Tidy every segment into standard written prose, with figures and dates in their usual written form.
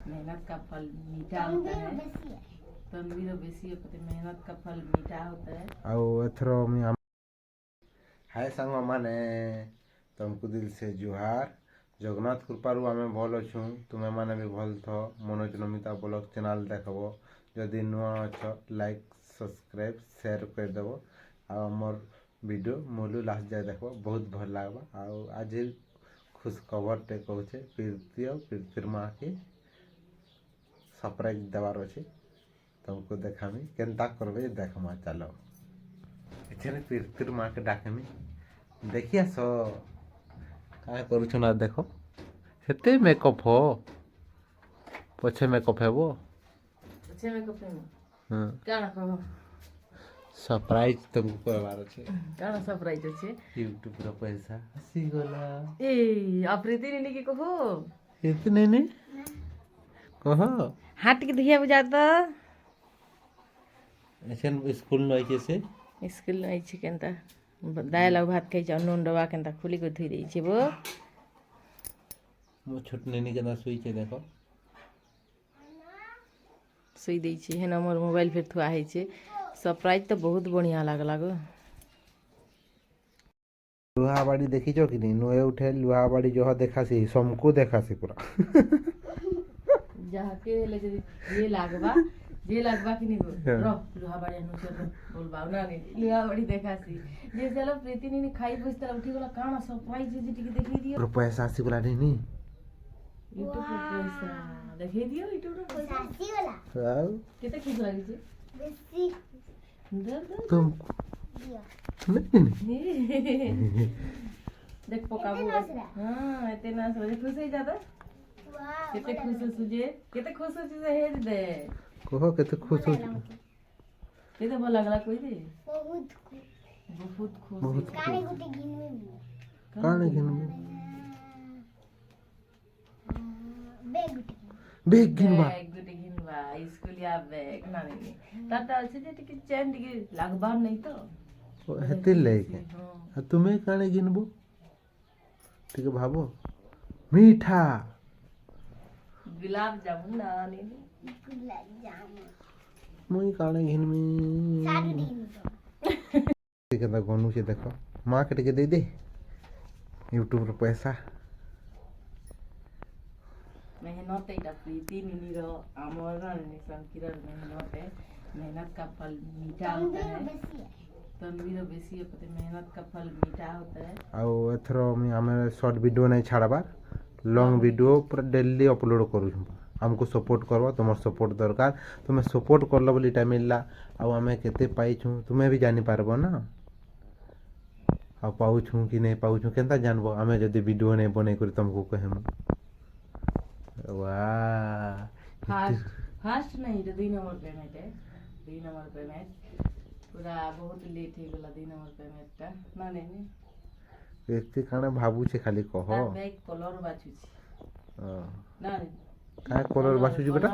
मेहनत का फल मीठा होता है। तनवीर बेसी मेहनत का फल मीठा होता है। ଆଉ ଏଥର ମୁଁ ହାय ସାଙ୍ଗମାନେ ତମକୁ ଦିଲ ସେ ଜୁହାର। ଜଗନ୍ନାଥ କୃପାରୁ ଆମେ ଭଲ ଅଛୁ, ତୁମେମାନେ ବି ଭଲ ଥାଅ। ମନୋଜ ନମିତା ବ୍ଲଗ୍ ଚ୍ୟାନେଲ୍ ଦେଖବ, ଯଦି ନୂଆ ଅଛ ଲାଇକ୍ ସବସ୍କ୍ରାଇବ୍ ସେୟାର କରିଦେବ। ଆଉ ଆମର ଭିଡ଼ିଓ ମୁଲୁ ଲାଷ୍ଟ ଯାଏ ଦେଖବ, ବହୁତ ଭଲ ଲାଗବା। ଆଉ ଆଜି ଖୁଶ ଖବରଟେ କହୁଛେ, ପ୍ରୀତି ଆଉ ପ୍ରୀତିର ମାଆକେ ସରପ୍ରାଇଜ୍ ଦେବାର ଅଛି। ତମକୁ ଦେଖାମି କେନ୍ତା କରବେ ଦେଖମା, ଚାଲ ଏଠାରେ ପ୍ରୀତିର ମାଆକେ ଡାକମି। ଦେଖି ଆସ କାଁ କରୁଛ ନା ଦେଖ, ସେତେ ମେକଅପ୍ ହୋ ପଛେ ମେକଅପ୍ ହେବ। ସରପ୍ରାଇଜ୍ ତମକୁ କହିବାର ଅଛି। କାଣା ସରପ୍ରାଇଜ ଅଛି? ୟୁଟ୍ୟୁବର ପଇସା ଆସିଗଲା। ଏ ଅପ୍ରୀତି ନି କି କହ ଏତେ ନେଇ କହ ହାଟ ଟିକେ ଦେଖିବାକୁ ଯା ତ। ଏଛେନ୍ ସ୍କୁଲ ନଇକେ ସେ ସ୍କୁଲ ଆଇଛି କେନ୍ତା ଦାଏଲ ଆଉ ଭାତ ଖାଇଛି, ଅନୁନ ଡବା କେନ୍ତା ଖୋଲି କରି ଧୋଇ ଦେଇଛି ବୋ। ମୋ ଛୋଟ ନେନି କେନ୍ତା ଶୋଇଛେ ଦେଖ। ଶୋଇ ଦେଇଛି ହେନ ମୋର ମୋବାଇଲ ଫେର ଥୁଆ ହେଇଛି। ସରପ୍ରାଇଜ ତ ବହୁତ ବଢ଼ିଆ ଲାଗଲା ଗୋ। ଲୁହା ବାଡ଼ି ଦେଖିଛ କି ନି? ନୁଏ ଉଠେ ଲୁହା ବାଡ଼ି ଜହ ଦେखाସି ସମକୁ ଦେखाସି ପୁରା। ଯାହାକେ ହେଲେ ଯଦି ଇଏ ଲାଗବା କି ନି ଗो ର ଲୁହା ବାଡ଼ି ଆନୁଛ ବୋଲବା ନା ନି ଲୁହା ବାଡ଼ି ଦେखाସି ଯେ ଚାଲ ପ୍ରୀତି ନି ଖାଇ ବସିଥିଲା ଉଠିଗଲା କାଣା ସରପ୍ରାଇଜ ଯେ ଟିକେ ଦେଖେଇ ଦିଅ। ପଇସା ଆସିଗଲା ନି यूट्यूब पे पैसा देखिए दियो, यूट्यूब पे पैसा ଆସିଗଲା। ଆଉ କେତେ ଖୁସି ଲାଗୁଛି ବେଶୀ तुम देख पकाबू। हां एते ना सोचे खुश हो जाता। वाह केते खुश सुजे, केते खुश हो से हे दे कहो केते खुश हो, केते भल लागला कोई दे बहुत खुश काने गुटी गिनवे बेग गिनवा गुटी गिनवा स्कूलिया बैग ना नहीं ताता अच्छे जे टिके चैन टिके लागबार नहीं तो हेते लेके आ तुम्हें काने गिनबो टिके भाबो। मीठा गुलाब जामुन ना नहीं गुलाब जामुन मुई काने घिनमी टिके ता गनु से देखो मां के टिके दे दे यूट्यूब रो पैसा। मेहनत एटा प्रीति निनी रो आमर निशान किरण मेहनत है। मेहनत का फल मीठा होता है। तनवीर बेसी पते मेहनत का फल मीठा होता है। आउ एथरो मी हमें शॉर्ट वीडियो नहीं छाड़बार, लॉन्ग वीडियो पूरा डेली अपलोड करू। हमको सपोर्ट करबो, तुमर सपोर्ट दरकार। तुम्हें सपोर्ट करलो बोली टाइम मिलला। आउ हमें केते पाइछु तुम्हें भी जानी पारबो ना। आ पाउछु कि नहीं पाउछु केनता जानबो हमें जदी वीडियो नहीं बनै करी तुमको कहम। वाह फर्स्ट नहीं तो 2 नंबर पेमेंट है। 2 नंबर पेमेंट पूरा बहुत लेट हो गला। 2 नंबर पेमेंट ता ना नहीं एते काना भाबू छे खाली कहो बैग कलर बाछु छी ना नहीं का कलर बाछु छी बेटा।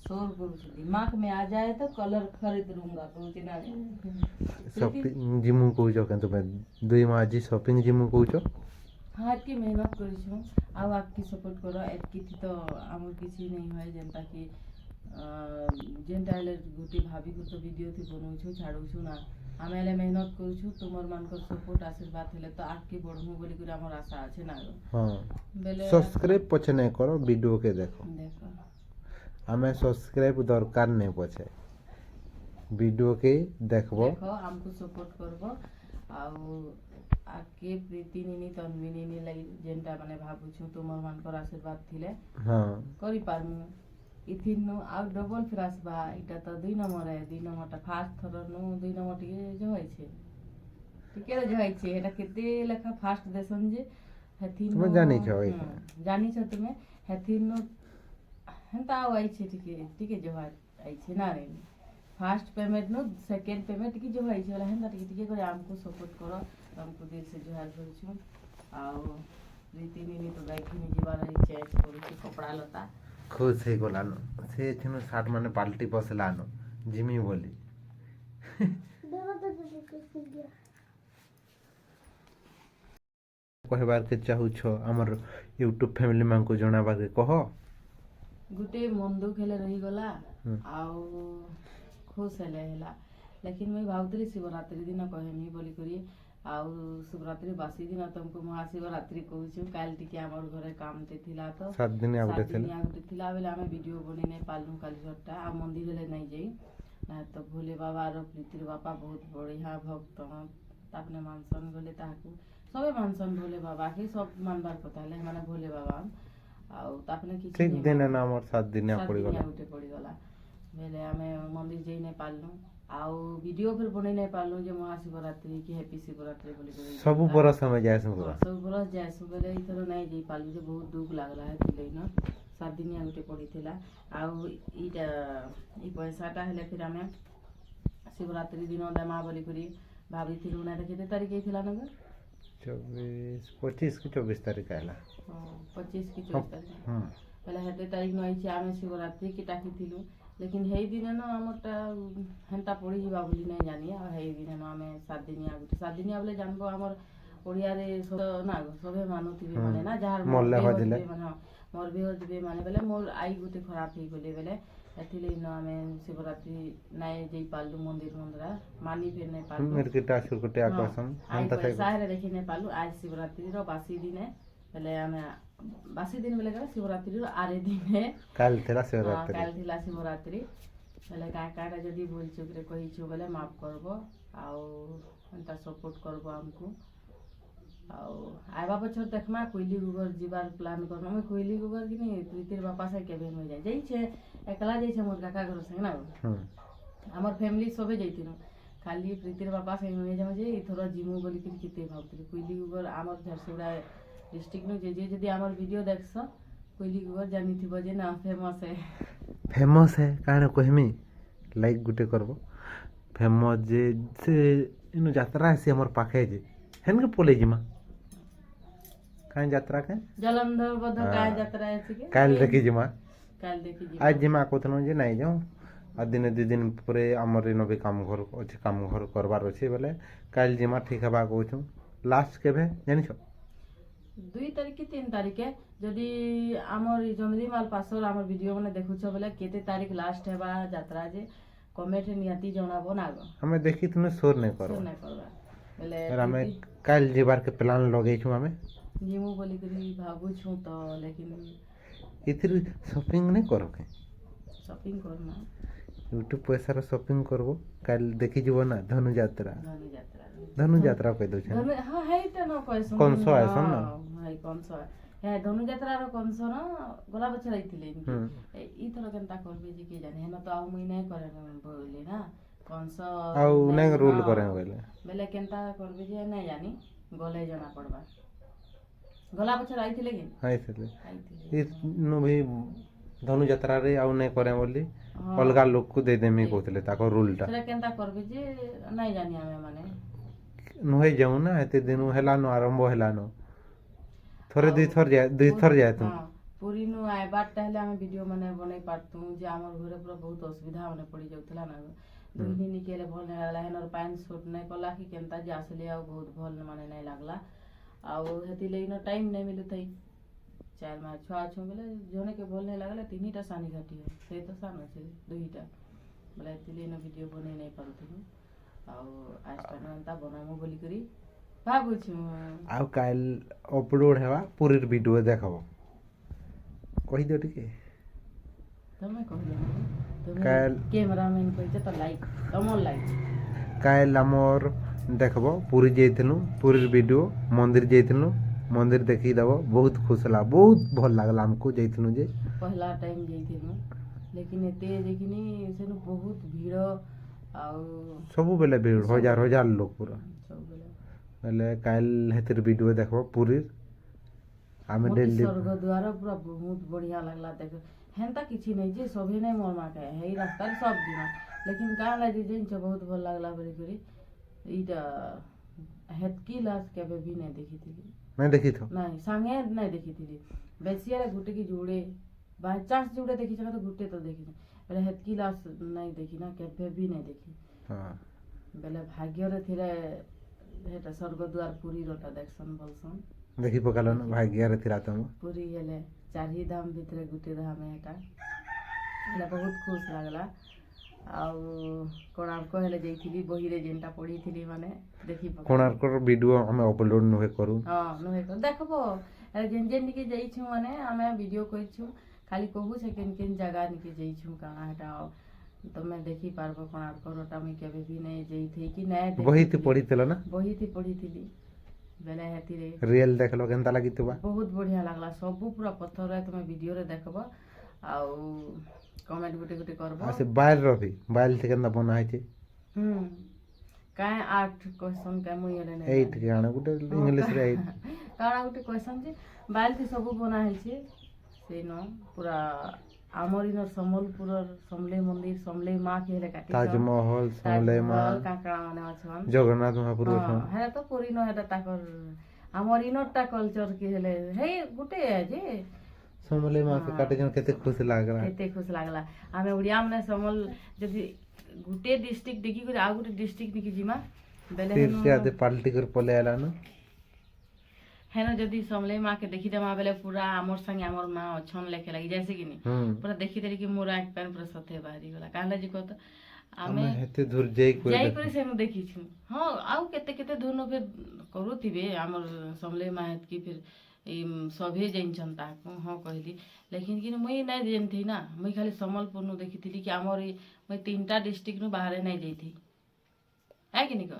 शोर करू छी दिमाग में आ जाए तो कलर खरीद लूंगा कहू छी ना शॉपिंग जिमु कहू जो केन तुम्हें 2 माह जी शॉपिंग जिमु कहू जो। हाँ की मेहनत करू आ आपकी सपोर्ट करो। एतकी थी तो आम किसी नहीं है जनता की जेनटा गोटे भाभी को तो वीडियो थी बनऊ छाड़ू ना आम मेहनत करूँ तुमर मान सपोर्ट आशीर्वाद हेले तो आगे बढ़मु बोली कर हमर आशा अच्छे ना। हां सब्सक्राइब पछे नहीं करो वीडियो के देखो हमें सब्सक्राइब दरकार नहीं पछे वीडियो के देखबो हमको सपोर्ट करबो। आउ आके प्रीति निनी तन्वी निनी लाई जेनटा माने भाबुछु तुमर मानकर आशीर्वाद थिले हां करि पारमु इथिनु आउ डबल फिर आसबा। इटा तो 2 नंबर है। 2 नंबर ता फास्ट थर नु 2 नंबर टिके जो होय छे टिके जो होय छे एटा केते लेखा फास्ट देसन जे हेथिनु तुम जानि छ जानि छ तुमे हेथिनु हंता होय छे टिके जो होय छे ना रे फास्ट पेमेंट नु सेकंड पेमेंट टिके जो होय छे वाला हंता टिके करे हमको सपोर्ट करो। हमको दिल से जोहार करू आउ रीति निनी तो देखी नि जीवा रही चेंज करू कपड़ा लता खुश हे गोलानो से थिनु साट माने पाल्टी बसलानो जिमी बोली कहबार के चाहू छो हमर यूट्यूब फैमिली मान को जणाबार के कहो ଗୁଟେ ମନ ଦୁଃଖ ହେଲେ ରହିଗଲା ହୁଁ। ଆଉ ଖୁସ୍ ହେଲେ ହେଲା। ଲେକିନ୍ ମୁଇଁ ଭାବୁଥିଲି ଶିବରାତ୍ରି ଦିନ କହେମି ବୋଲିକରି ଆଉ ଶିବରାତ୍ରି ବାସି ଦିନ ତମକୁ ମହାଶିବରାତ୍ରି କହୁଛୁ। କାଲି ଟିକେ ଆମର ଘରେ କାମଟେ ଥିଲା ତ 7 ଦିନିଆ ଗୋଟେ 7 ଥିଲା। ଦିନିଆ ଗୋଟେ ଥିଲା ବେଲେ ଆମେ ଭିଡ଼ିଓ ବନେଇ ନାଇଁ ପାରିଲୁ କାଲି ଘରଟା ଆଉ ମନ୍ଦିରରେ ନାଇଁ ଯାଇ ତ ଭୋଲେ ବାବାର ପ୍ରୀତିର ବାପା ବହୁତ ବଢ଼ିଆ ଭକ୍ତ ତାପରେ ମାନସନ୍ ଗଲେ ତାହାକୁ ସବେ ମାନସନ୍ ଭୋଲେ ବାବାକେ ସବୁ ମାନବାର କଥା ହେଲେ ସେମାନେ ଭୋଲେ ବାବା ଆଉ ତାପରେ କିଛି ଠିକ୍ ନାଇଁ ଦିନେ ମାନବାର୍। ନା ଆମର 7 ଦିନିଆ 7 ପଡ଼ିଗଲା। ଦିନିଆ ଗୋଟେ ପଡ଼ିଗଲା ବେଲେ ଆମେ ମନ୍ଦିର ଯାଇ ନାଇଁ ପାରିଲୁ ଆଉ ଭିଡ଼ିଓ ଫେର୍ ବନେଇ ନାଇଁ ପାରିଲୁ ଯେ ମହାଶିବରାତ୍ରି କି ହେପି ଶିବରାତ୍ରି ବୋଲିକରି ସବୁ ବରଷ ଆମେ ଯାଏସୁଁ ପୁରା। ସବୁ ବରଷ ଯାଏସୁଁ ବେଲେ ଏଇଥର ନାଇଁ ଯାଇ ପାରିଲୁ ଯେ ବହୁତ ଦୁଃଖ ଲାଗଲା ହେଥିଲାଗି ନ 7 ଦିନିଆ ଗୋଟେ ପଡ଼ିଥିଲା ଆଉ ଇଟା ଇ ପଇସାଟା ହେଲେ ଫେର୍ ଆମେ ଶିବରାତ୍ରି ଦିନ ଦେମା ବୋଲିକରି ଭାବିଥିଲୁ ନା ଏଟା କେତେ ତାରିଖ ହେଇଥିଲା ନା 25 କି 24 ତାରିଖ ହେଲା। 25 କି 24 ତାରିଖ ବେଲେ ହେତେ ତାରିଖ ନ ହେଇଛି ଆମେ ଶିବରାତ୍ରି କି ଡାକିଥିଲୁ ଲେକିନ୍ ହେଇ ଦିନେ ନ ଆମରଟା ହେନ୍ତା ପଡ଼ିଯିବା ବୋଲି ନାଇଁ ଜାନି ଆଉ ହେଇ ଦିନେ ନ ଆମେ 7 ଦିନିଆ ଗୋଟେ 7 ଦିନିଆ ବୋଲେ ଜାନବ ଆମର ଓଡ଼ିଆରେ ନା ସବେ ମାନୁଥିବେ ମାନେ ନା ଯାହାର ମଲେ ମରବେ ହଜିଲେ। ହଜିବେ ମାନେ ମରବେ ହଜିବେ ମାନେ ବେଲେ ମୋର୍ ଆଇ ଗୋଟେ ଖରାପ ହେଇଗଲେ ବେଲେ ଏଥିଲାଗି ନ ଆମେ ଶିବରାତ୍ରି ନାଇଁ ଯାଇ ପାରିଲୁ ମନ୍ଦିର ମନ୍ଦରା ମାନି ଫେର୍ ନାଇଁ ପାରିଲୁ ମିର୍କିଟା ସୁରକୁଟି ଆକର୍ଷଣ ଆଇ ହେନ୍ତା ପଇସା ହେଲେ ଦେଖି ନାଇଁ ପାରିଲୁ ଆଜ ଶିବରାତ୍ରିର ବାସି ଦିନେ ବେଲେ ଆମେ ବାସି ଦିନ ବେଲେ ଗଲା ଶିବରାତ୍ରିର ଆରେ ଦିନେ କାଲି ଥିଲା ଶିବରାତ୍ରି। କାଲି ଥିଲା ଶିବରାତ୍ରି ବେଲେ କାଁଟା ଯଦି ଭୁଲ ଚୁକରେ କହିଛୁ ବେଲେ ମାଫ କରବ ଆଉ ଏନ୍ତା ସପୋର୍ଟ କରବ ଆମକୁ ଆଉ ଆଇବା ବছର ଦେଖମା କୋଇଲି ଗୁଗର ଯିବାର ପ୍ଲାନ୍ କରମା ମୁଇଁ କୋଇଲି ଗୁଗର କି ନି ପ୍ରୀତିର ବାପା ସାଙ୍ଗେ କେବେ ମୁଇଁ ଯାଇଛେ ଏକଲା ଯାଇଛେ ମୋର୍ କାକା ଘର ସାଙ୍ଗେ ନା ଆମର ଫ୍ୟାମିଲି ସବେ ଯାଇଥିଲୁ ଖାଲି ପ୍ରୀତିର ବାପା ସାଙ୍ଗେ ମୁଇଁ ଯାଉଁ ଯେ ଏଥର ଯିମୁ ବୋଲିକିରି କେତେ ଭାବୁଥିଲି କୋଇଲି ଗୁଗର ଆମର ଝାରସୁଗୁଡ଼ା ଡିଷ୍ଟ୍ରିକ୍ଟନୁ ଯେ ଯଦି ଆମର ଭିଡ଼ିଓ ଦେଖସ କୋଇଲି ଗୁଗର ଜାନିଥିବ ଯେ ନା ଫେମସ୍ ହେ କାଣା କହେମି ଲାଇକ୍ ଗୁଟେ କରବ ଫେମସ୍ ଯେ ସେ ଇନୁ ଯାତ୍ରା ହେସି ଆମର ପାଖେ ଯେ ହେନ୍କେ ପଲେଇ ଯିମା କାଇଁ ଯାତ୍ରା କେ ଜଲନ୍ଧର ବଧ କାଁ ଯାତ୍ରା ଅଛି કે କାଲି ଦେଖି ଯିମା କାଲି ଦେଖି ଯିମା ଆজ ଯିମା କହୁଥିଲୁ ଯେ ନାଇଁ ଯାଉଁ ଆଉ ଦିନେ 2 ଦିନ ପରେ ଆମର ଇନ ବି କାମ ଘର ଅଛି କାମ ଘର କରବାର ଅଛି ବେଲେ କାଲି ଯିମା ଠିକ୍ ହେବା କହୁଛୁଁ ଲାଷ୍ଟ କେବେ ଜାଣିଛ 2 ତାରିଖ କି 3 ତାରିଖେ ଯଦି ଆମର ଜମଦି ମାଲ ପାସର ଆମର ଭିଡ଼ିଓ ମାନେ ଦେଖୁଛ ବେଲେ କେତେ ତାରିଖ ଲାଷ୍ଟ ହେବା ଯାତ୍ରା ଯେ କମେଣ୍ଟରେ ନିହାତି ଜଣାବ ନା ଆଗ ଆମେ ଦେଖିଥିଲୁ ସୋର୍ ନାଇଁ ଶୋର କରବା ନାଇଁ କରବା ବେଲେ ଆମେ କାଲି ଯିବାର କେ ପ୍ଲାନ୍ ଲଗେଇଛୁ ଆମେ ଯିମୁ ବୋଲିକରି ଭାବୁଛୁ ତ ଲେକିନ୍ ଏଥିରେ ସପିଂ ନାଇଁ କର କେ ସପିଂ କରମା ୟୁଟ୍ୟୁବ ପଇସାର ସପିଂ କରବ କାଲି ଦେଖିଯିବ ନା ଧନୁଯାତ୍ରା ଧନୁଯାତ୍ରା ଧନୁଯାତ୍ରା କହି ଦଉଛେ ହଁ ହେଇଟା ନ କହିସୁଁ କଂସ ଆଏସନ୍ ନା ହେଇ କଂସ ହେ ଧନୁଯାତ୍ରାର କଂସ ନ ଗଲା ବছର ଆଇଥିଲେ ଇଥର କେନ୍ତା କରବେ ଯେ କିଏ ଜାନେ ହେନ ତ ଆଉ ମୁଇଁ ନାଇଁ करे ବୋଇଲି ନା କଂସ ଆଉ ନାଇଁ ରୁଲ୍ ହଁ, କରେ ବୋଇଲେ ବେଲେ କେନ୍ତା କରବେ ଯେ ନାଇଁ ଜାନି ଗଲେ ଜଣା ପଡ଼ବା ଗଲା ବছର ଆଇଥିଲେ କି ଆଇଥିଲେ ଆଇଥିଲେ ଇନୁ ବି ଧନୁଯାତ୍ରାରେ ଆଉ ନାଇଁ કરે ବୋଲି ହଁ। ଅଲଗା ଲୋକକୁ ଦେଇଦେମି କହୁଥିଲେ ତାଙ୍କ ରୁଲ୍ଟା ସେଟା କେନ୍ତା କରବେ ଯେ ନାଇଁ ଜାନି ଆମେ ମାନେ ନୁହେଁ ଯାଉଁ ନା ଏତେ ଦିନ ହେଲାନ ଆରମ୍ଭ ହେଲାନ ଥରେ ଆଉ ଦୁଇ ଥର ଯାଇତୁ ହଁ ପୁରୀନୁ ଆଇବାରଟା ହେଲେ ଆମେ ଭିଡ଼ିଓ ମାନେ ବନେଇ ପାରତୁ ଯେ ଆମର ଘରେ ପୁରା ବହୁତ ଅସୁବିଧା ମାନେ ପଡ଼ି ଯାଉଥିଲା ନା 2 ଦିନ କି ହେଲେ ଭଲ ନାଇଁ ଲାଗଲା ହେନର ପାଏନ୍ ସୁଟ୍ ନାଇଁ କଲା କି କେନ୍ତା ଯେ ଆସିଲେ ଆଉ ବହୁତ ଭଲ ମାନେ ନାଇଁ ଲାଗଲା ଆଉ ହେଥିଲାଗି ନ ଟାଇମ୍ ନାଇଁ ମିଲୁଥାଇ 4 ମାସ ଛୁଆ ଅଛୁଁ ବେଲେ ଜଣେ କେ ଭଲ ନାଇଁ ଲାଗଲେ 3ଟା ସାନି ଘାଟି ହେ ସେ ତ ସାନ ଅଛି 2ଟା ବେଲେ ହେଥିଲାଗି ନ ଭିଡ଼ିଓ ବନେଇ ନାଇଁ ପାରୁଥିଲୁ ଆଉ ଆଜଟା ଏନ୍ତା ବନାମୁ ବୋଲିକରି ଭାବୁଛୁ ଆଉ କାଲି ଅପଲୋଡ଼ ହେବା ପୁରୀର ଭିଡ଼ିଓ ଦେଖବ କହିଦିଅ ଟିକେ ତମେ କହିଲ ତମେ କାଲ୍ କ୍ୟାମେରାମ୍ୟାନ୍ କହିଛ ତ ଲାଇକ୍ ତମର ଲାଇକ୍ କାଲି ଆମର ଦେଖବ ପୁରୀ ଯାଇଥିଲୁ ପୁରୀର ଭିଡ଼ିଓ ମନ୍ଦିର ଯାଇଥିଲୁ ମନ୍ଦିର ଦେଖିକି ଦେବ ବହୁତ ଖୁସି ହେଲା ବହୁତ ଭଲ ଲାଗିଲା ଆମକୁ ଯାଇଥିଲୁ ଯେ ପହଲା ଟାଇମ୍ ଯାଇଥିଲୁ ଲେକିନ୍ ଏତେ ଦେଖିନି ସେନୁ ବହୁତ ଭିଡ଼ ଆଉ ସବୁବେଲେ ଭିଡ଼ ହଜାର ହଜାର ଲୋକ ପୁରା ସବୁବେଳେ ବେଲେ କାଲି ହେଥିର ଭିଡ଼ିଓ ଦେଖବ ପୁରୀର ଆମେ ମୋତେ ଡେଲି ସ୍ୱର୍ଗଦ୍ୱାର ପୁରା ବହୁତ ବଢ଼ିଆ ଲାଗଲା ଦେଖ ହେନ୍ତା କିଛି ନାଇଁ ଯେ ସଭି ନାଇଁ ମରମା ଖାଏ ହେଇ ରାସ୍ତାରେ ସବ ଯିମା ଲେକିନ୍ ଗାଁ ଲାଗି ଜାଣିଛ ବହୁତ ଭଲ ଲାଗଲା ବୋଲିକରି ଇଟା ହେତ୍କି ଲାଷ୍ଟ କେବେ ବି ନାଇଁ ଦେଖିଥିଲି ନାଇଁ ଦେଖିଥ ନାଇଁ ସାଙ୍ଗେ ନାଇଁ ଦେଖିଥିଲି ବେଶୀ ଆରେ ଗୁଟେ କି ଯୁଡ଼େ ବାଇ ଚାନ୍ସ ଯୁଡ଼େ ଦେଖିଛ ନା ତ ଗୁଟେ ତ ଦେଖିଛି ବେଲେ ହେତ୍କି ଲାଷ୍ଟ ନାଇଁ ଦେଖି ନା କେବେ ବି ନାଇଁ ଦେଖି ହଁ ବେଲେ ଭାଗ୍ୟରେ ଥିଲେ ହେଟା ସ୍ୱର୍ଗଦ୍ୱାର ପୁରୀରଟା ଦେଖସନ୍ ବୋଲସନ୍ ଦେଖି ପକାଲ ନା ଭାଗ୍ୟରେ ଥିଲା ତମ ପୁରୀ ହେଲେ ଚାରି ଧାମ ଭିତରେ ଗୋଟେ ଧାମ ଏଟା ହେଲେ ବହୁତ ଖୁସି ଲାଗଲା ଆଉ କୋଣାର୍କ ହେଲେ ଯାଇଥିଲି ବହିରେ ଯେନ୍ଟା ପଢ଼ିଥିଲି ମାନେ ଦେଖି କୋଣାର୍କର ଭିଡ଼ିଓ ଆମେ ଅପଲୋଡ଼ ନୁହେଁ କରୁ ହଁ ନୁହେଁ ଦେଖବ ଯେନ୍ ଯେନ୍ନିକେ ଯାଇଛୁ ମାନେ ଆମେ ଭିଡ଼ିଓ କରିଛୁ ଖାଲି କହୁଛେ କେନ୍ କେନ୍ ଜାଗା ନିକେ ଯାଇଛୁ କାଣା ହେଟା ତମେ ଦେଖିପାରବ କୋଣାର୍କରଟା ମୁଇଁ କେବେ ବି ନାଇଁ ଯାଇଥି କି ନାଇଁ ବହିତି ପଢ଼ିଥିଲ ନା ବହିତି ପଢ଼ିଥିଲି ବେଲେ ହେଥିରେ ରିଏଲ୍ ଦେଖିଲ କେନ୍ତା ଲାଗିଥିବା ବହୁତ ବଢ଼ିଆ ଲାଗଲା ସବୁ ପୁରା ପଥରରେ ତମେ ଭିଡ଼ିଓରେ ଦେଖବ ଆଉ କମେଣ୍ଟ ଗୋଟେ ଗୋଟେ କରବ ଆଉ ସେ ବାଇଲର ବି ବାଇଲ ଥି କେନ୍ତା ବନା ହେଇଛି କାଏ ଆର୍ଟ କହିସନ୍ କାଏ ମୁଇଁ ହେଲେ ନାଇଁ ଏଇଟ୍ କାଣା ଗୋଟେ ଇଂଲିଶରେ ଏଇଟ୍ କାଣା ଗୋଟେ କହିସନ୍ ଯେ ବାଇଲଥି ସବୁ ବନା ହେଇଛି ସେଇନ ପୁରା ଆମର ଇନର ସମ୍ବଲପୁରର ସମଲେଇ ମନ୍ଦିର ସମଲେଇ ମା କେ ହେଲେ କାଟି ତାଜମହଲ ସମଲେଇ ମା କାଣା ମାନେ ଅଛନ୍ ଜଗନ୍ନାଥ ମହାପୁର ହଁ ଅଛନ୍ ହେଟା ତ ପୁରୀନ ହେଟା ତାକର ଆମର ଇନରଟା କଲଚର କି ହେଲେ ହେଇ ଗୋଟେ ଯେ ସମଲେଇ ମା କେ କାଟିଛନ୍ କେତେ ଖୁସି ଲାଗଲା କେତେ ଖୁସି ଲାଗଲା ଆମେ ଓଡ଼ିଆ ମାନେ ସମଲ ଯଦି ଗୋଟେ ଡିଷ୍ଟ୍ରିକ୍ଟ ଦେଖିକରି ଆଉ ଗୋଟେ ଡିଷ୍ଟ୍ରିକ୍ଟ ନିକି ଯିମା ବେଲେ ତିର୍ସିଆଦେ ପାଲଟି କରି ପଲେଇ ଆଇଲାନ ହେନ ଯଦି ସମଲେଇ ମା କେ ଦେଖିଦେମା ବେଲେ ପୁରା ଆମର ସାଙ୍ଗେ ଆମର ମା ଅଛନ୍ ଲେଖେ ଲାଗି ଯାଏସି କି ନି ପୁରା ଦେଖିଦେଲି କି ମୋର ଆଖ ପାନ୍ ପୁରା ସତେ ବାହାରି ଗଲା କାହଲେ ଯେ କତ ଆମେ ହେତେ ଦୂର ଯାଇକରି ସେନୁ ଦେଖିଛୁ ହଁ ଆଉ କେତେ କେତେ ଧୁନ ଫେର କରୁଥିବେ ଆମର ସମଲେଇ ମା ହେତକି ଫେର ଏଇ ସଭେ ଜାଣିଛନ୍ ତାହାକୁ ହଁ କହିଲି ଲେକିନ କି ମୁଇଁ ନାଇଁ ଜାଣିଥି ନା ମୁଇଁ ଖାଲି ସମ୍ବଲପୁରନୁ ଦେଖିଥିଲି କି ଆମର ଏଇ ମୁଇଁ 3ଟା ଡିଷ୍ଟ୍ରିକ୍ଟରୁ ବାହାରେ ନାଇଁ ଯାଇଥି ହେ କି ନି କହ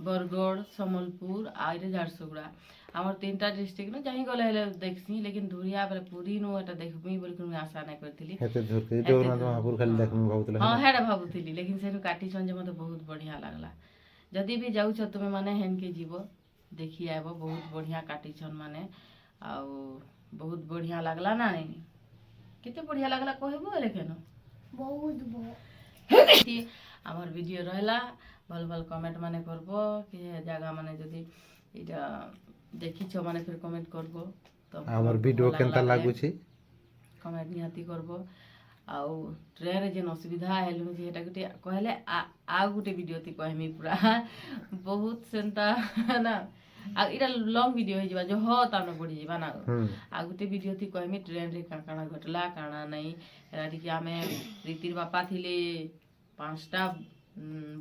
ବରଗଡ଼ ସମ୍ବଲପୁର ଆଉ ଏଇଟା ଝାରସୁଗୁଡ଼ା ଆମର 3ଟା ଡିଷ୍ଟ୍ରିକ୍ଟରୁ ଯାଇ ଗଲେ ହେଲେ ଦେଖସି ଲେକିନ ଧୁରିଆ ବେଲେ ପୁରୀନୁ ଏଟା ଦେଖମି ବୋଲିକି ମୁଇଁ ଆଶା ନାଇଁ କରିଥିଲି ହେତେ ଦୂର କେ ଜଗନ୍ନାଥ ମହାପୁର ଖାଲି ଦେଖମୁ ଭାବୁଥିଲେ ହଁ ହେଟା ଭାବୁଥିଲି ଲେକିନ ସେନୁ କାଟିଛନ୍ ଯେ ମତେ ବହୁତ ବଢ଼ିଆ ଲାଗଲା ଯଦି ବି ଯାଉଛ ତୁମେ ମାନେ ହେନକେ ଯିବ ଦେଖି ଆଇବ ବହୁତ ବଢ଼ିଆ କାଟିଛନ୍ ମାନେ ଆଉ ବହୁତ ବଢ଼ିଆ ଲାଗଲା ନା ନାଇଁ କେତେ ବଢ଼ିଆ ଲାଗଲା କହିବୁ ହେଲେ କେନ ବହୁତ আমার ভিডিও রহলা ভাল ভাল কমেন্ট মানে করব কি জায়গা মানে যদি এটা দেখিছ মানে ফির কমেন্ট করব তো আমার ভিডিও কেনতা লাগুছি কমেন্ট নিহাতি করব ଆଉ ଟ୍ରେନରେ ଯେନ୍ ଅସୁବିଧା ହେଲୁ ଯେ ହେଟା ଗୋଟେ କହିଲେ ଆଉ ଗୋଟେ ଭିଡ଼ିଓ ତି କହିମି ପୁରା ବହୁତ ସେନ୍ତା ନା ଆଉ ଏଇଟା ଲଙ୍ଗ ଭିଡ଼ିଓ ହେଇଯିବା ଯେ ହଁ ତାମାନେ ବଢ଼ିଯିବା ନା ଆଉ ଗୋଟେ ଭିଡ଼ିଓ ତି କହିମି ଟ୍ରେନରେ କାଣା କାଣା ଘଟଲା କାଣା ନାଇଁ ଏଟା ଟିକେ ଆମେ ରୀତିର ବାପା ଥିଲେ 5ଟା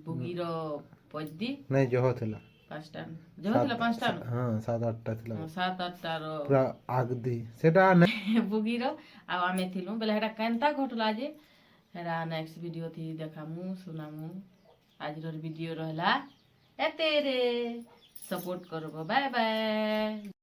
ବୁଗିର ପଜଦି ନାଇଁ ଜହ ଥିଲା 5ଟା ଜହ ଥିଲା 5ଟା ହଁ 7-8ଟା ଥିଲା 7-8ଟାର ପୁରା ଆଗଦି ସେଟା ବୁଗିର ଆଉ ଆମେ ଥିଲୁ ବେଲେ ହେଟା କେନ୍ତା ଘଟଲା ଯେ ହେଟା ନେକ୍ସଟ ଭିଡ଼ିଓ ଥି ଦେखाମୁ ଶୁଣାମୁ ଆଜିର ଭିଡ଼ିଓ ରହିଲା ଏତେରେ ସପୋର୍ଟ କରବ ବାଏ ବାଏ।